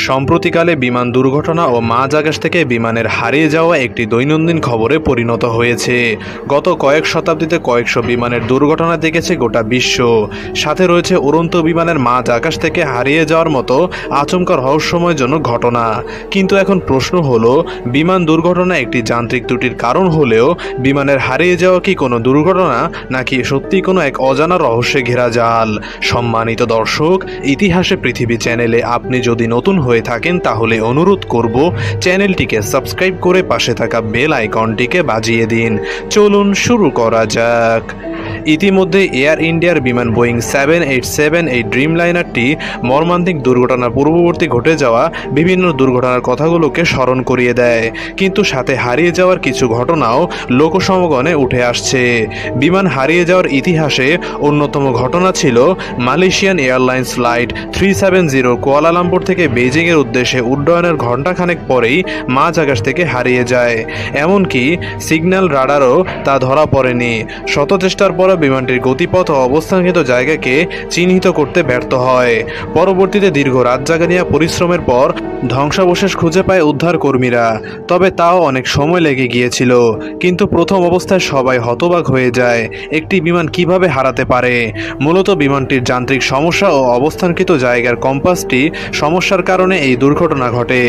সম্প্রতিকালে বিমান দুর্ঘটনা ও মাঝ আকাশ থেকে বিমানের হারিয়ে যাওয়া একটি দৈনন্দিন খবরে পরিণত হয়েছে। গত কয়েক শতাব্দীতে কয়েকশো বিমানের দুর্ঘটনা দেখেছে গোটা বিশ্ব। সাথে রয়েছে উড়ন্ত বিমানের মাঝ আকাশ থেকে হারিয়ে যাওয়ার মতো আচমকা রহস্যময়জনক ঘটনা। কিন্তু এখন প্রশ্ন হলো, বিমান দুর্ঘটনা একটি যান্ত্রিক ত্রুটির কারণ হলেও বিমানের হারিয়ে যাওয়া কি কোনো দুর্ঘটনা, নাকি সত্যি কোনো এক অজানা রহস্যে ঘেরা জাল? সম্মানিত দর্শক, ইতিহাসে পৃথিবী চ্যানেলে আপনি যদি নতুন হয়ে থাকেন তাহলে অনুরোধ করব চ্যানেলটিকে সাবস্ক্রাইব করে পাশে থাকা বেল আইকনটিকে বাজিয়ে দিন। চলুন শুরু করা যাক। ইতিমধ্যে এয়ার ইন্ডিয়ার বিমান বোয়িং 787 এই ড্রিমলাইনারটি মর্মান্তিক দুর্ঘটনার পূর্ববর্তী ঘটে যাওয়া বিভিন্ন দুর্ঘটনার কথাগুলোকে স্মরণ করিয়ে দেয়, কিন্তু সাথে হারিয়ে যাওয়ার কিছু ঘটনাও লোকসমগণে উঠে আসছে। বিমান হারিয়ে যাওয়ার ইতিহাসে অন্যতম ঘটনা ছিল মালয়েশিয়ান এয়ারলাইন্স ফ্লাইট 370 কুয়ালালামপুর থেকে বেইজিংয়ের উদ্দেশ্যে উড্ডয়নের ঘণ্টাখানেক পরেই মাঝ আকাশ থেকে হারিয়ে যায়। এমনকি সিগন্যাল রাডারও তা ধরা পড়েনি। শত চেষ্টার পর বিমানটির গতিপথ ও অবস্থানকৃত জায়গাকে চিহ্নিত করতে ব্যর্থ হয়। পরবর্তীতে দীর্ঘ রাত জাগানিয়া পরিশ্রমের পর ধ্বংসাবশেষ খুঁজে পায় উদ্ধার কর্মীরা। তবে তাও অনেক সময় লেগে গিয়েছিল। কিন্তু প্রথম অবস্থায় সবাই হতবাক হয়ে যায়, একটি বিমান কিভাবে হারাতে পারে। মূলত বিমানটির যান্ত্রিক সমস্যা ও অবস্থানকৃত জায়গার কম্পাসটি সমস্যার কারণে এই দুর্ঘটনা ঘটে।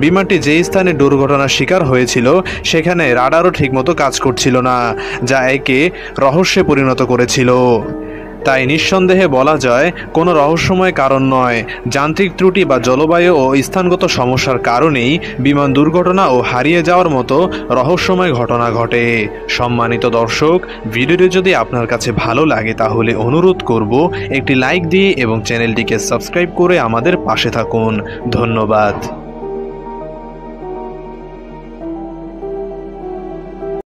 বিমানটি যে স্থানে দুর্ঘটনার শিকার হয়েছিল সেখানে রাডারও ঠিকমতো কাজ করছিল না, যা একে রহস্যে পরিণত করেছিল। তাই নিঃসন্দেহে বলা যায় কোনো রহস্যময় কারণ নয়, যান্ত্রিক ত্রুটি বা জলবায়ু ও স্থানগত সমস্যার কারণেই বিমান দুর্ঘটনা ও হারিয়ে যাওয়ার মতো রহস্যময় ঘটনা ঘটে। সম্মানিত দর্শক, ভিডিওটি যদি আপনার কাছে ভালো লাগে তাহলে অনুরোধ করব একটি লাইক দিয়ে এবং চ্যানেলটিকে সাবস্ক্রাইব করে আমাদের পাশে থাকুন। ধন্যবাদ।